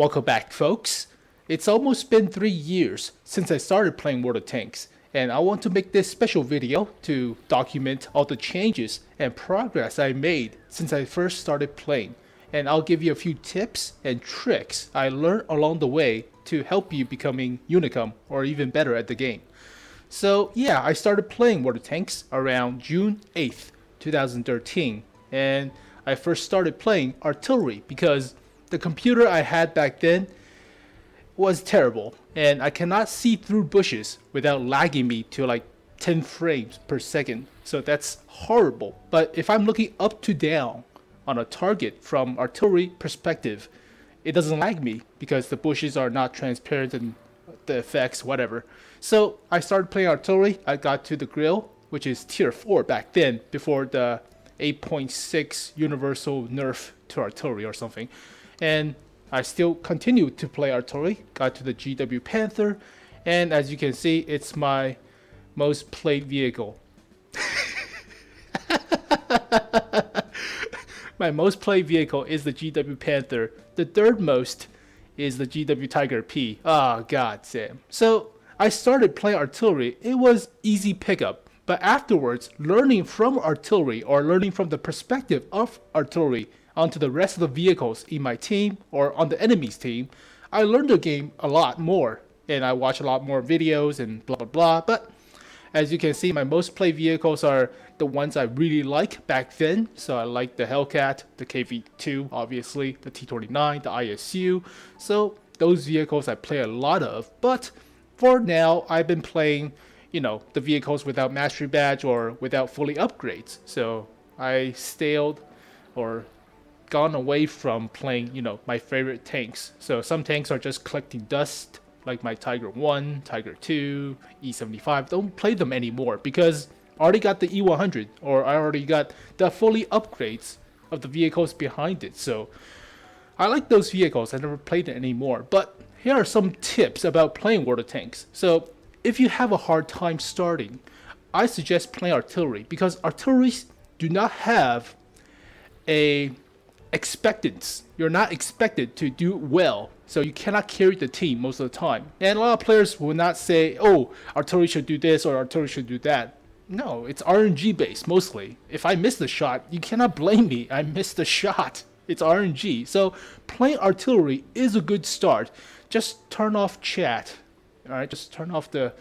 Welcome back, folks. It's almost been 3 years since I started playing World of Tanks, and I want to make this special video to document all the changes and progress I made since I first started playing. And I'll give you a few tips and tricks I learned along the way to help you becoming Unicum or even better at the game. So yeah, I started playing World of Tanks around June 8th, 2013, and I first started playing artillery because the computer I had back then was terrible, and I cannot see through bushes without lagging me to like 10 frames per second. So that's horrible. But if I'm looking up to down on a target from artillery perspective, it doesn't lag me because the bushes are not transparent and the effects, whatever. So I started playing artillery. I got to the grill, which is tier 4 back then, before the 8.6 universal nerf to artillery or something. And I still continued to play artillery, got to the GW Panther, and as you can see, it's my most played vehicle. My most played vehicle is the GW Panther. The third most is the GW Tiger P. Oh, god damn. So I started playing artillery. It was easy pickup. But afterwards, learning from artillery or learning from the perspective of artillery onto the rest of the vehicles in my team or on the enemy's team, I learned the game a lot more. And I watched a lot more videos and blah blah blah. But as you can see, my most played vehicles are the ones I really like back then. So I like the Hellcat, the KV-2, obviously, the T-29, the ISU. So those vehicles I play a lot of. But for now, I've been playing, the vehicles without mastery badge or without fully upgrades. So I stayed or gone away from playing, my favorite tanks. So some tanks are just collecting dust, like my Tiger 1, Tiger 2, E75. Don't play them anymore because I already got the E100 or I already got the fully upgrades of the vehicles behind it. So I like those vehicles. I never played it anymore. But here are some tips about playing World of Tanks. So if you have a hard time starting, I suggest playing artillery because artilleries do not have a expectance. You're not expected to do well, so you cannot carry the team most of the time. And a lot of players will not say, oh, artillery should do this or artillery should do that. No, it's RNG based mostly. If I miss the shot, you cannot blame me. I missed the shot. It's RNG. So playing artillery is a good start. Just turn off chat. Alright, just turn off the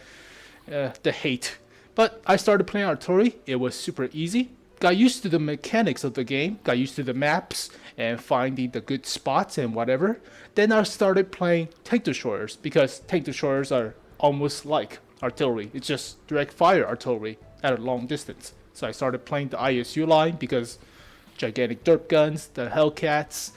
hate. But I started playing artillery. It was super easy. Got used to the mechanics of the game, got used to the maps and finding the good spots and whatever. Then I started playing tank destroyers because tank destroyers are almost like artillery. It's just direct fire artillery at a long distance. So I started playing the ISU line because gigantic derp guns, the Hellcats,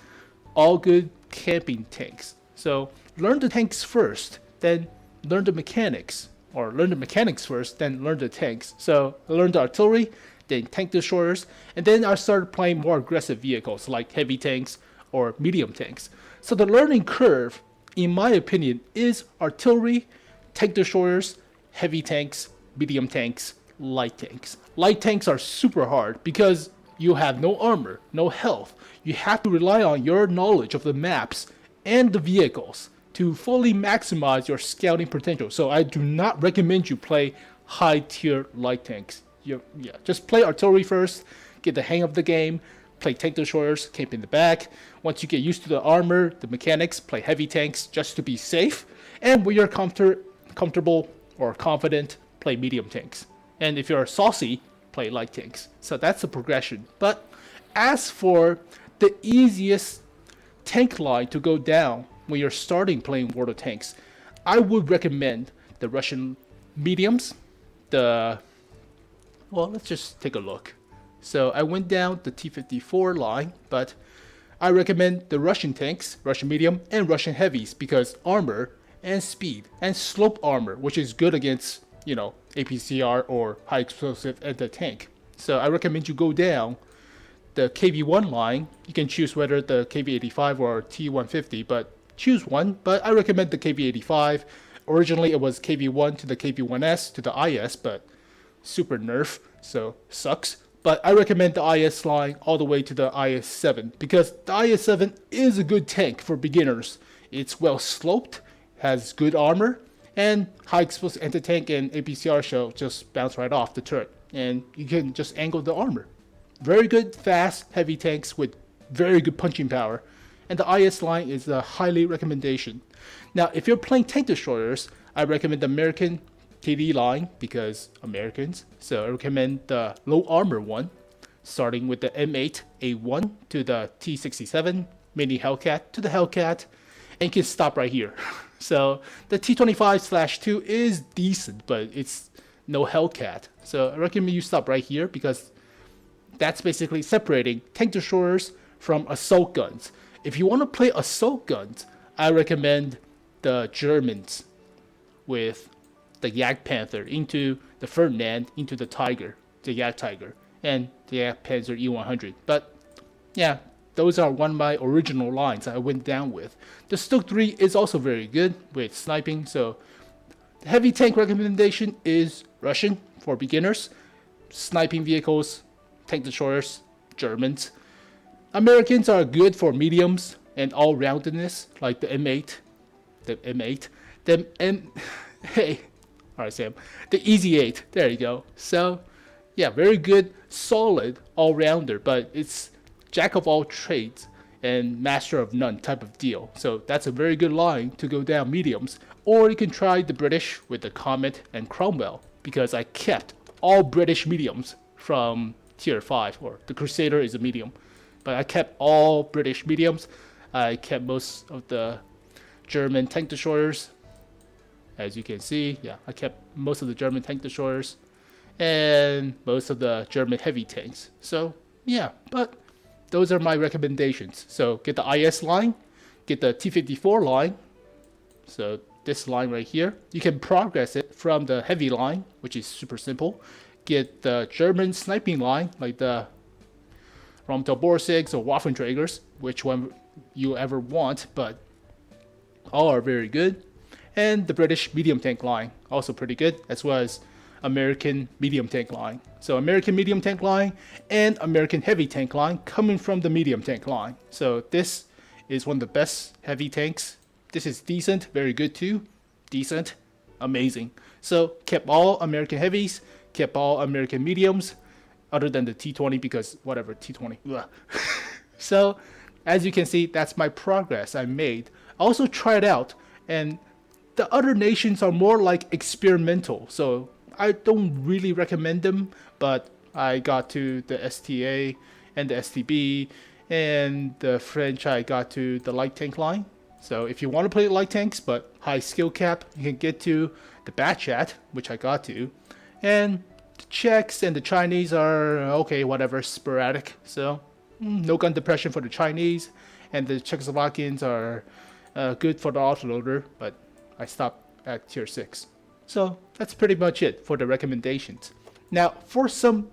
all good camping tanks. So learn the tanks first, then learn the mechanics. Or learn the mechanics first, then learn the tanks. So I learned the artillery, then tank destroyers, and then I started playing more aggressive vehicles like heavy tanks or medium tanks. So the learning curve, in my opinion, is artillery, tank destroyers, heavy tanks, medium tanks, light tanks. Light tanks are super hard because you have no armor, no health. You have to rely on your knowledge of the maps and the vehicles to fully maximize your scouting potential. So I do not recommend you play high tier light tanks. Just play artillery first, get the hang of the game, play tank destroyers, camp in the back. Once you get used to the armor, the mechanics, play heavy tanks just to be safe. And when you're comfortable or confident, play medium tanks. And if you're saucy, play light tanks. So that's the progression. But as for the easiest tank line to go down when you're starting playing World of Tanks, I would recommend the Russian mediums, let's just take a look. So I went down the T-54 line, but I recommend the Russian tanks, Russian medium, and Russian heavies because armor and speed and slope armor, which is good against, APCR or high explosive anti-tank. So I recommend you go down the KV-1 line. You can choose whether the KV-85 or T-150, but choose one. But I recommend the KV-85. Originally it was KV-1 to the KV-1S to the IS, but super nerf, so sucks. But I recommend the IS line all the way to the IS-7 because the IS-7 is a good tank for beginners. It's well sloped, has good armor, and high explosive anti-tank and APCR shell just bounce right off the turret, and you can just angle the armor. Very good, fast, heavy tanks with very good punching power, and the IS line is a highly recommendation. Now, if you're playing tank destroyers, I recommend the American TD line because Americans. So I recommend the low armor one, starting with the M8 A1 to the T67 mini Hellcat to the Hellcat, and you can stop right here. So the T25/2 is decent, but it's no Hellcat. So I recommend you stop right here because that's basically separating tank destroyers from assault guns. If you want to play assault guns, I recommend the Germans with the Jagdpanther into the Ferdinand into the Tiger, the Jagdtiger, and the Jagdpanzer E100. But yeah, those are one of my original lines I went down with. The Stoke 3 is also very good with sniping, so the heavy tank recommendation is Russian for beginners, sniping vehicles, tank destroyers, Germans. Americans are good for mediums and all-roundedness, like the M8, hey, alright Sam, the Easy 8, there you go. So, yeah, very good, solid all-rounder, but it's jack of all trades and master of none type of deal. So that's a very good line to go down mediums. Or you can try the British with the Comet and Cromwell, because I kept all British mediums from tier 5, or the Crusader is a medium. But I kept all British mediums. I kept most of the German tank destroyers. As you can see, yeah, I kept most of the German tank destroyers and most of the German heavy tanks. So, yeah, but those are my recommendations. So get the IS line, get the T54 line. So this line right here, you can progress it from the heavy line, which is super simple. Get the German sniping line, like the Romtel Borsigs or Waffenträgers, which one you ever want, but all are very good. And the British medium tank line, also pretty good, as well as American medium tank line. So American medium tank line and American heavy tank line coming from the medium tank line. So this is one of the best heavy tanks. This is decent, very good too. Decent, amazing. So kept all American heavies, kept all American mediums, other than the T20 because whatever, T20. So as you can see, that's my progress I made. I also tried out, and the other nations are more like experimental. So I don't really recommend them, but I got to the STA and the STB, and the French I got to the light tank line. So if you want to play light tanks but high skill cap, you can get to the Batchat, which I got to. And the Czechs and the Chinese are okay, whatever, sporadic. So no gun depression for the Chinese, and the Czechoslovakians are good for the autoloader, but I stopped at tier 6. So that's pretty much it for the recommendations. Now for some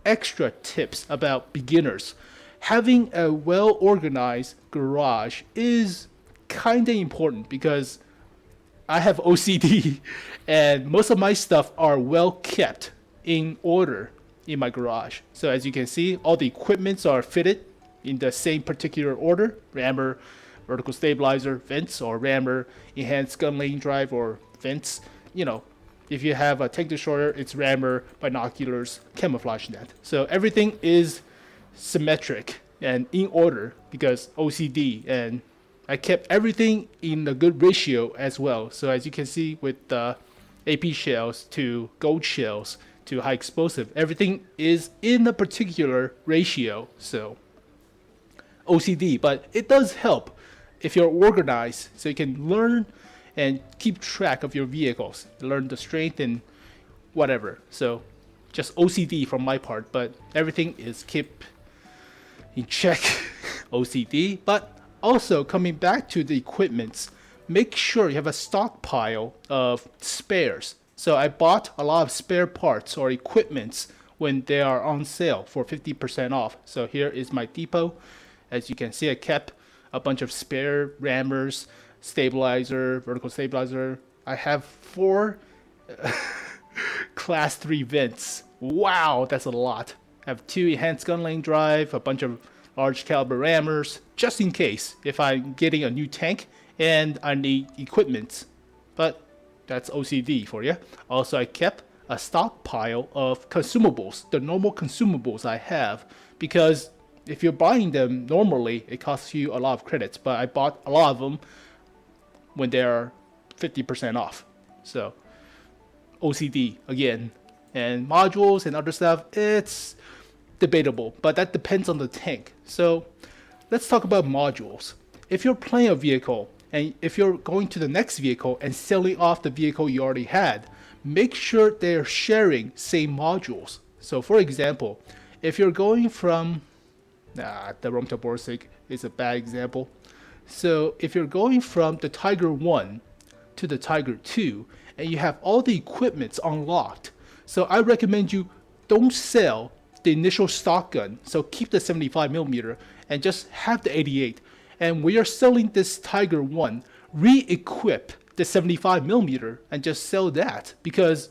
extra tips about beginners, having a well organized garage is kinda important because I have OCD and most of my stuff are well kept in order in my garage. So as you can see, all the equipments are fitted in the same particular order: rammer, vertical stabilizer, vents, or rammer, enhanced gun lane drive, or vents. You know, if you have a tank destroyer, it's rammer, binoculars, camouflage net. So everything is symmetric and in order because OCD, and I kept everything in a good ratio as well. So as you can see with the AP shells to gold shells to high explosive, everything is in a particular ratio. So OCD, but it does help if you're organized, so you can learn and keep track of your vehicles, learn the strength and whatever. So just OCD from my part, but everything is kept in check. OCD. But also coming back to the equipments, make sure you have a stockpile of spares. So I bought a lot of spare parts or equipments when they are on sale for 50% off. So here is my depot. As you can see, I kept a bunch of spare rammers, stabilizer, vertical stabilizer. I have 4 class 3 vents. Wow, that's a lot. I have 2 enhanced gun lane drive, a bunch of large caliber rammers, just in case if I'm getting a new tank and I need equipment. But that's OCD for you. Also, I kept a stockpile of consumables, the normal consumables I have, because if you're buying them normally, it costs you a lot of credits. But I bought a lot of them when they're 50% off. So OCD again. And modules and other stuff, it's debatable, but that depends on the tank. So let's talk about modules. If you're playing a vehicle and if you're going to the next vehicle and selling off the vehicle you already had, make sure they're sharing same modules. So for example, if you're going from the Romta Borsig is a bad example. So if you're going from the Tiger 1 to the Tiger 2 and you have all the equipments unlocked, so I recommend you don't sell the initial stock gun. So keep the 75mm and just have the 88. And when you're selling this Tiger 1, re-equip the 75mm and just sell that, because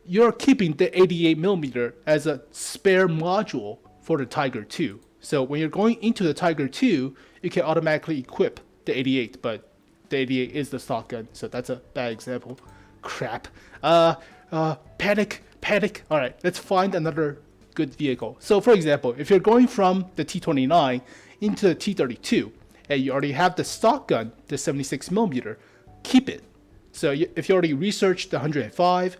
you're keeping the 88mm as a spare module for the Tiger 2. So when you're going into the Tiger 2, you can automatically equip the 88, but the 88 is the stock gun, so that's a bad example. Crap. Panic. All right, let's find another good vehicle. So for example, if you're going from the T29 into the T32 and you already have the stock gun, the 76mm, keep it. So if you already researched the 105,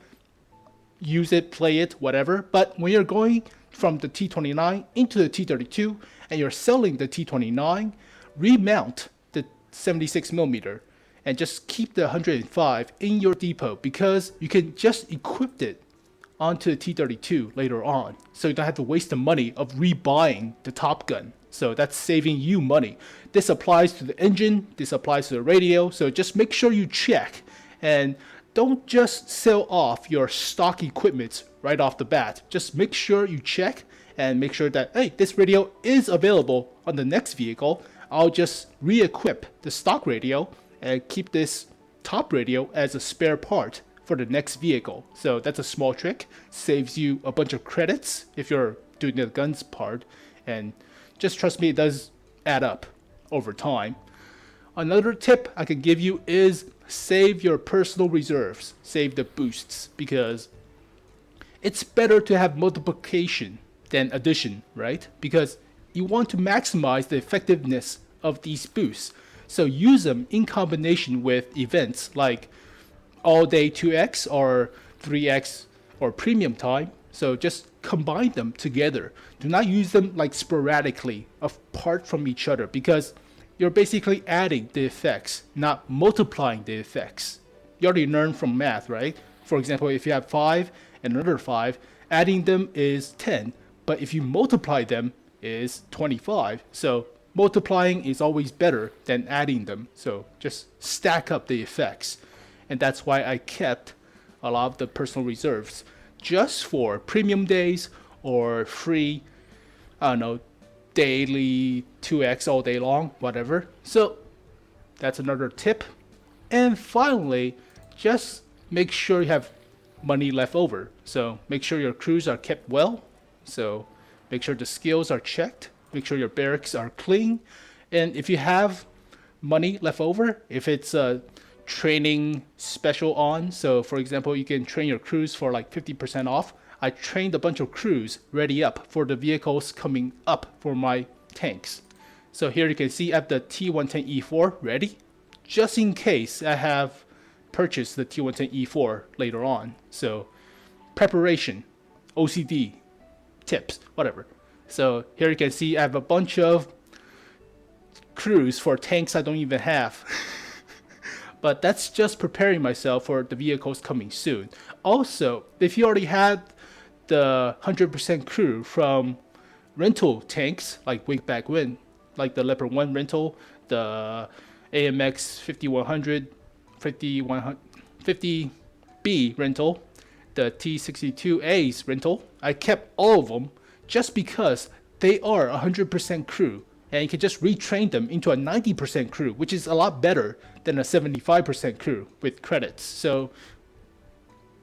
use it, play it, whatever. But when you're going from the T29 into the T32 and you're selling the T29, remount the 76mm and just keep the 105 in your depot, because you can just equip it onto the T32 later on. So you don't have to waste the money of rebuying the Top Gun. So that's saving you money. This applies to the engine, this applies to the radio. So just make sure you check and don't just sell off your stock equipment right off the bat. Just make sure you check and make sure that, hey, this radio is available on the next vehicle. I'll just re-equip the stock radio and keep this top radio as a spare part for the next vehicle. So that's a small trick, saves you a bunch of credits if you're doing the guns part, and just trust me, it does add up over time. Another tip I can give you is save your personal reserves, save the boosts, because it's better to have multiplication than addition, right? Because you want to maximize the effectiveness of these boosts. So use them in combination with events like all day 2x or 3x or premium time. So just combine them together. Do not use them like sporadically apart from each other, because you're basically adding the effects, not multiplying the effects. You already learned from math, right? For example, if you have 5 and another 5, adding them is 10, but if you multiply them is 25. So multiplying is always better than adding them. So just stack up the effects. And that's why I kept a lot of the personal reserves just for premium days or free, I don't know, daily 2x all day long, whatever. So that's another tip. And finally, just make sure you have money left over. So make sure your crews are kept well. So make sure the skills are checked. Make sure your barracks are clean. And if you have money left over, if it's a training special on, so for example, you can train your crews for like 50% off. I trained a bunch of crews ready up for the vehicles coming up for my tanks. So here you can see I have the T110E4 ready, just in case I have purchased the T110E4 later on. So preparation, OCD, tips, whatever. So here you can see I have a bunch of crews for tanks I don't even have. But that's just preparing myself for the vehicles coming soon. Also, if you already had the 100% crew from rental tanks, like way back when, like the Leopard 1 rental, the AMX 5100, 50B rental, the T62A's rental, I kept all of them just because they are 100% crew. And you can just retrain them into a 90% crew, which is a lot better than a 75% crew with credits. So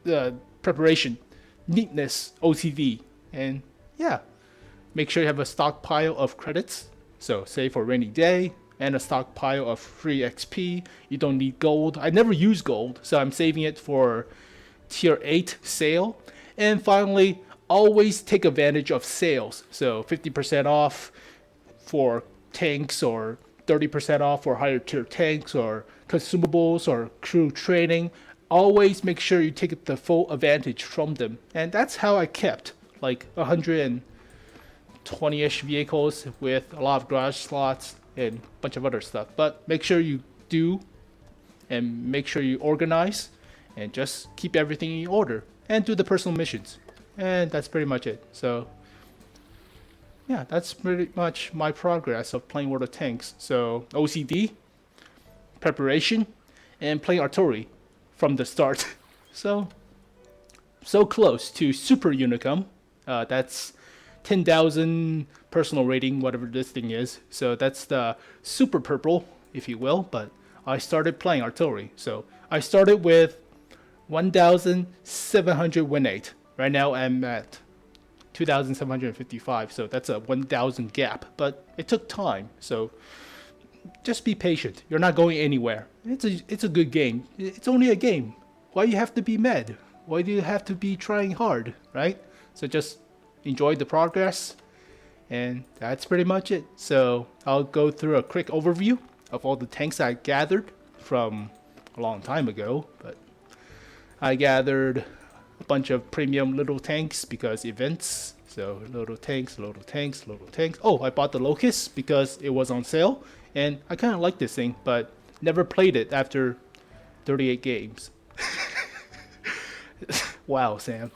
the preparation, neatness, OCD, and yeah, make sure you have a stockpile of credits. So say for rainy day, and a stockpile of free XP. You don't need gold. I never use gold, so I'm saving it for tier 8 sale. And finally, always take advantage of sales. So 50% off for tanks, or 30% off for higher tier tanks, or consumables, or crew training. Always make sure you take the full advantage from them. And that's how I kept like 120-ish vehicles with a lot of garage slots and a bunch of other stuff. But make sure you do, and make sure you organize, and just keep everything in order, and do the personal missions. And that's pretty much it. So yeah, that's pretty much my progress of playing World of Tanks. So OCD, preparation, and playing artillery from the start. So close to Super Unicum. That's 10,000 personal rating, whatever this thing is. So that's the super purple, if you will. But I started playing artillery. So I started with 1,700 win rate. Right now I'm at 2,755. So that's a 1,000 gap. But it took time. So just be patient. You're not going anywhere. It's a good game. It's only a game. Why do you have to be mad? Why do you have to be trying hard, right? So just enjoy the progress, and that's pretty much it. So I'll go through a quick overview of all the tanks I gathered from a long time ago. But I gathered a bunch of premium little tanks because events. So little tanks, little tanks, little tanks. Oh, I bought the Locust because it was on sale, and I kind of like this thing, but never played it after 38 games. Wow, Sam.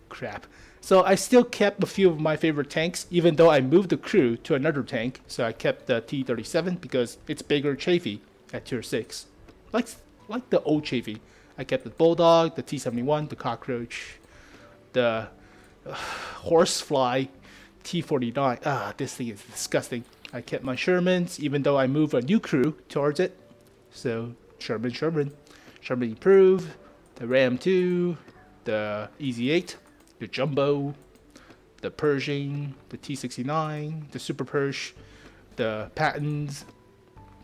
Crap. So I still kept a few of my favorite tanks, even though I moved the crew to another tank. So I kept the T-37 because it's bigger Chafee at tier 6. Like the old Chafee. I kept the Bulldog, the T-71, the Cockroach, the Horsefly, T-49. This thing is disgusting. I kept my Shermans, even though I moved a new crew towards it. So Sherman improved, the Ram 2, the Easy 8, the Jumbo, the Pershing, the T-69, the Super Persh, the Pattons,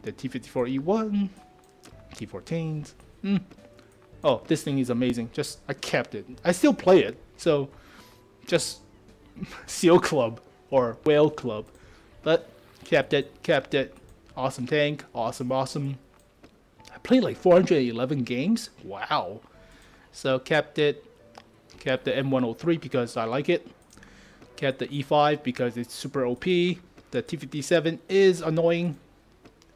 the T-54E1, T-14s. Oh, this thing is amazing. I kept it. I still play it. So just Seal Club or Whale Club. But kept it. Awesome tank. Awesome. I played like 411 games. Wow. So kept it. Kept the M103 because I like it. Kept the E5 because it's super OP. The T57 is annoying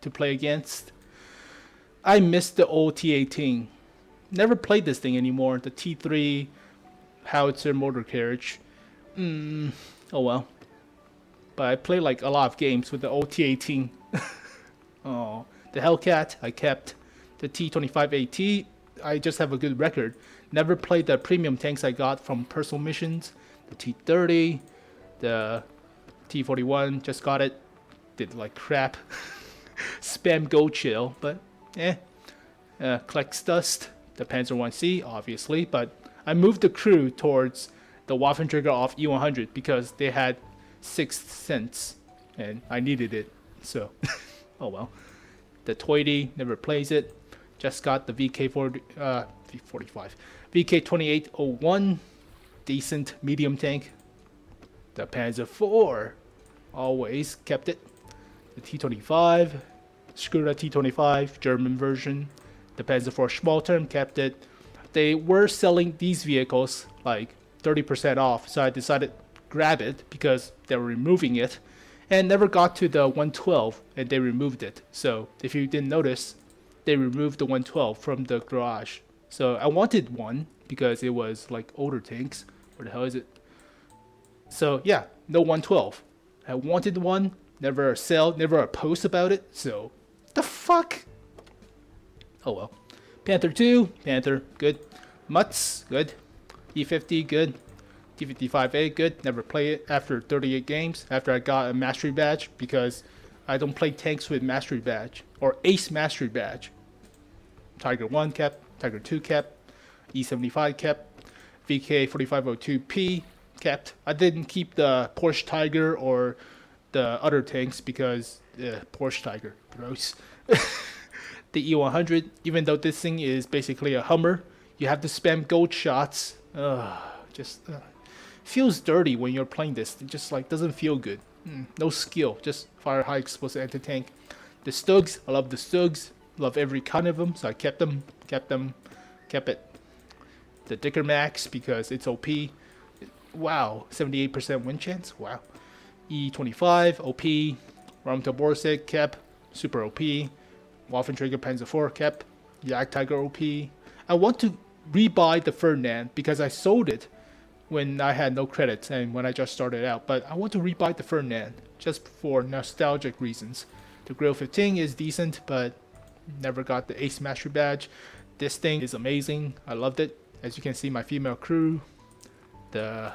to play against. I missed the old T18. Never played this thing anymore. The T3 howitzer motor carriage. Oh well. But I played like a lot of games with the old T18. Oh, the Hellcat I kept. The T25AT, I just have a good record. Never played the premium tanks I got from personal missions. The T30, the T41, just got it. Did like crap. Spam Gold Chill, but collects dust. The Panzer 1C, obviously, but I moved the crew towards the Waffentrigger off E100 because they had 6 cents and I needed it. So, oh well. The Toity, never plays it. Just got the VK45. VK2801, decent medium tank. The Panzer IV, always kept it. The T25, screw the T25, German version. The Panzer IV small term, kept it. They were selling these vehicles like 30% off, so I decided to grab it because they were removing it. And never got to the 112, and they removed it. So if you didn't notice, they removed the 112 from the garage. So I wanted one because it was like older tanks. Where the hell is it? So yeah, no 112. I wanted one, never a sale, never a post about it. So the fuck? Oh well. Panther 2, Panther, good. Mutts, good. E50, good. T55A, good. Never play it after 38 games, after I got a mastery badge, because I don't play tanks with mastery badge, or ace mastery badge. Tiger 1 kept, Tiger 2 kept, E75 kept, VK4502P kept. I didn't keep the Porsche Tiger or the other tanks because Porsche Tiger, gross. The E100, even though this thing is basically a Hummer, you have to spam gold shots. Just feels dirty when you're playing this. It just like doesn't feel good. No skill, just fire high explosive anti-tank. The Stugs, I love the Stugs. Love every kind of them, so I kept it. The Dicker Max because it's OP. Wow, 78% win chance. Wow. E25 OP. Ramto Borsig kept. Super OP. Waffentrager Panzer IV kept. Yak Tiger OP. I want to rebuy the Ferdinand because I sold it when I had no credits and when I just started out. But I want to rebuy the Ferdinand just for nostalgic reasons. The Grill 15 is decent, but never got the Ace Mastery badge. This thing is amazing. I loved it. As you can see, my female crew, the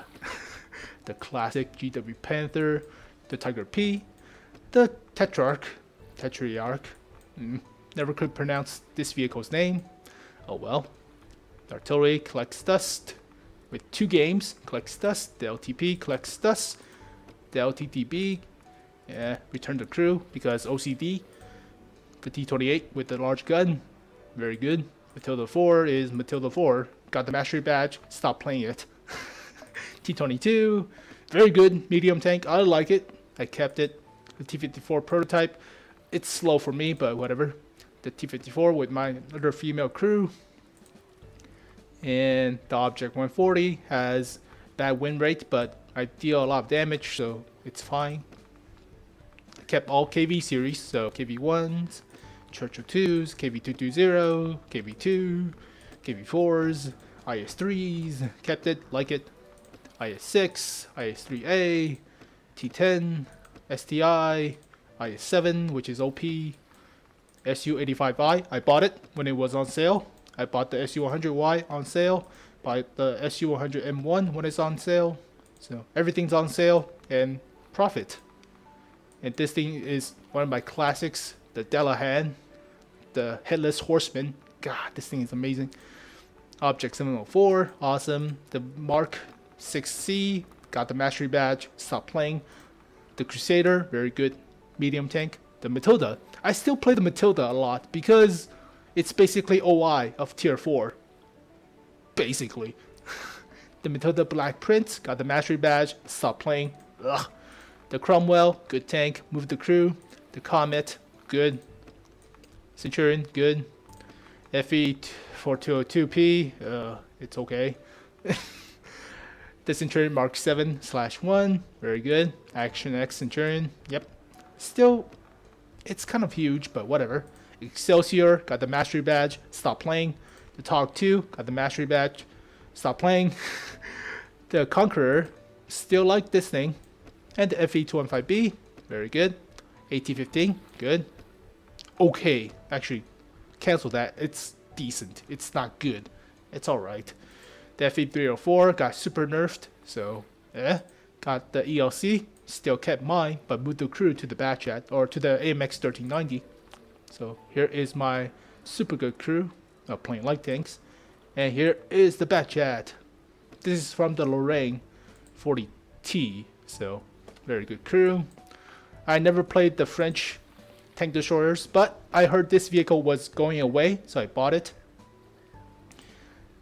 the classic GW Panther, the Tiger P, the Tetrarch, never could pronounce this vehicle's name. Oh well. The artillery collects dust with 2 games, collects dust. The LTP collects dust. The LTTB, return the crew because OCD. The T28 with the large gun, very good. Matilda 4 is Matilda 4. Got the mastery badge, stop playing it. T22, very good medium tank. I like it. I kept it. The T54 prototype, it's slow for me, but whatever. The T54 with my other female crew. And the Object 140 has bad win rate, but I deal a lot of damage, so it's fine. I kept all KV series, so KV1s, Churchill 2s, KV220, KV2, KV4s, IS3s, kept it, like it. IS6, IS3A, T10, STI, IS7, which is OP, SU85I. I bought it when it was on sale. I bought the SU100Y on sale. Bought the SU100M1 when it's on sale. So everything's on sale and profit. And this thing is one of my classics. The Delahan, the Headless Horseman. God, this thing is amazing. Object 704, awesome. The Mark 6C, got the mastery badge. Stop playing. The Crusader, very good. Medium tank. The Matilda. I still play the Matilda a lot because it's basically OI of tier 4. Basically. The Matilda Black Prince, got the mastery badge. Stop playing. Ugh. The Cromwell, good tank. Move the crew. The Comet, good. Centurion, good. FE4202P, it's okay. The Centurion Mark 7/1, very good. Action X Centurion, yep. Still, it's kind of huge, but whatever. Excelsior, got the mastery badge, stop playing. The Tog 2, got the mastery badge, stop playing. The Conqueror, still like this thing. And the FE215B, very good. AT-15, good. Okay, actually, cancel that. It's decent. It's not good. It's alright. The FE304 got super nerfed, so got the ELC, still kept mine, but moved the crew to the Batchat or to the AMX 1390. So here is my super good crew of playing light tanks, and here is the Batchat. This is from the Lorraine 40T, so very good crew. I never played the French tank destroyers, but I heard this vehicle was going away, so I bought it.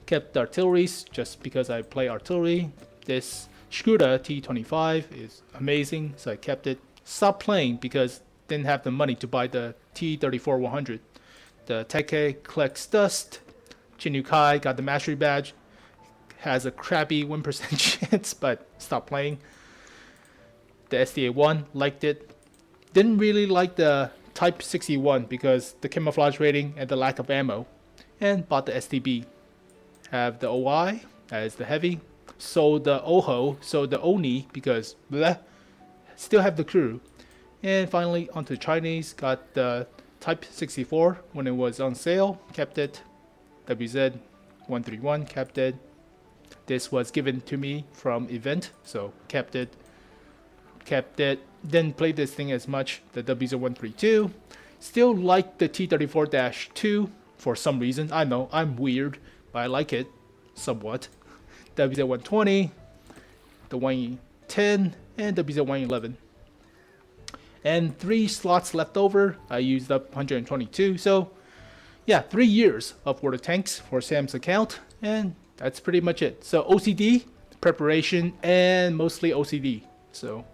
Kept the artilleries just because I play artillery. This Skoda T25 is amazing, so I kept it. Stopped playing because didn't have the money to buy the T34-100. The Tekke collects dust. Chinukai got the mastery badge. Has a crappy win percent chance, but stopped playing. The SDA-1, liked it. Didn't really like the Type 61 because the camouflage rating and the lack of ammo. And bought the STB. Have the OI as the heavy. Sold the OHO, sold the ONI because bleh. Still have the crew. And finally onto the Chinese. Got the Type 64 when it was on sale. Kept it. WZ131, kept it. This was given to me from event, so kept it. Didn't play this thing as much. The WZ132. Still like the T34-2 for some reason. I know, I'm weird, but I like it somewhat. WZ120, the 110, and WZ111. and 3 slots left over. I used up 122, so yeah, 3 years of World of Tanks for Sam's account, and that's pretty much it. So OCD, preparation, and mostly OCD. So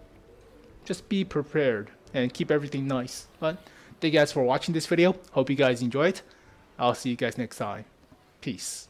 just be prepared and keep everything nice. But thank you guys for watching this video. Hope you guys enjoyed. I'll see you guys next time. Peace.